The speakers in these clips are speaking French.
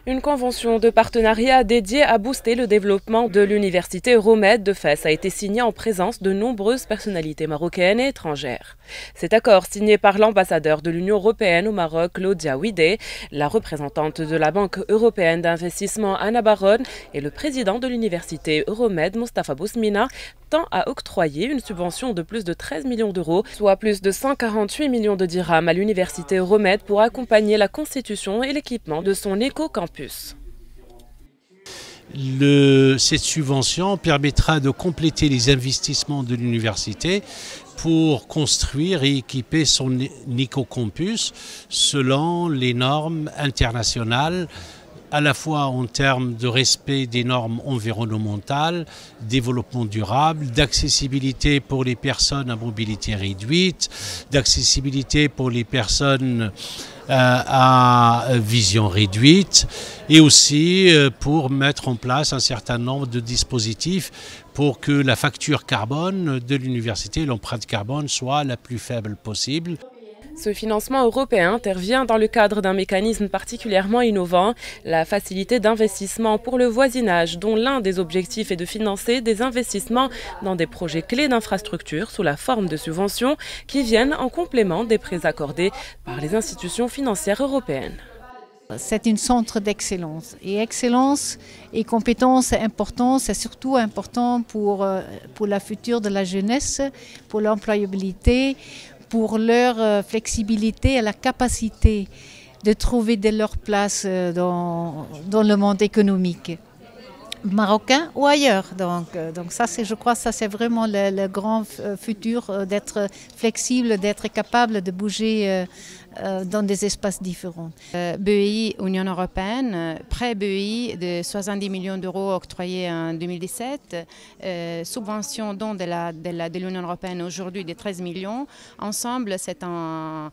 Une convention de partenariat dédiée à booster le développement de l'université Euromède de Fès a été signée en présence de nombreuses personnalités marocaines et étrangères. Cet accord, signé par l'ambassadeur de l'Union européenne au Maroc, Claudia Ouidé, la représentante de la Banque européenne d'investissement Anna Baron et le président de l'université Euromède, Mostafa Bousmina, tend à octroyer une subvention de plus de 13 millions d'euros, soit plus de 148 millions de dirhams à l'université Euromède pour accompagner la constitution et l'équipement de son éco-campus. Cette subvention permettra de compléter les investissements de l'université pour construire et équiper son éco-campus selon les normes internationales, à la fois en termes de respect des normes environnementales, développement durable, d'accessibilité pour les personnes à mobilité réduite, d'accessibilité pour les personnes à vision réduite et aussi pour mettre en place un certain nombre de dispositifs pour que la facture carbone de l'université, l'empreinte carbone, soit la plus faible possible. Ce financement européen intervient dans le cadre d'un mécanisme particulièrement innovant, la facilité d'investissement pour le voisinage, dont l'un des objectifs est de financer des investissements dans des projets clés d'infrastructures sous la forme de subventions qui viennent en complément des prêts accordés par les institutions financières européennes. C'est un centre d'excellence. Et excellence et compétence, c'est important, c'est surtout important pour la future de la jeunesse, pour l'employabilité, pour leur flexibilité et la capacité de trouver leur place dans le monde économique marocain ou ailleurs. Donc ça, je crois que ça c'est vraiment le grand futur, d'être flexible, d'être capable de bouger dans des espaces différents. BEI, Union européenne, prêt BEI de 70 millions d'euros octroyés en 2017, subvention don de l'Union européenne aujourd'hui de 13 millions. Ensemble, c'est un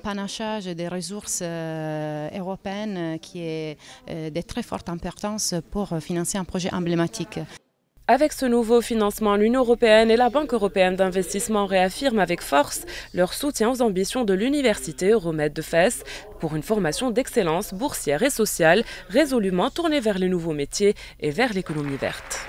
panachage des ressources européennes qui est de très forte importance pour financer un projet emblématique. Avec ce nouveau financement, l'Union européenne et la Banque européenne d'investissement réaffirment avec force leur soutien aux ambitions de l'université Euromède de Fès pour une formation d'excellence boursière et sociale résolument tournée vers les nouveaux métiers et vers l'économie verte.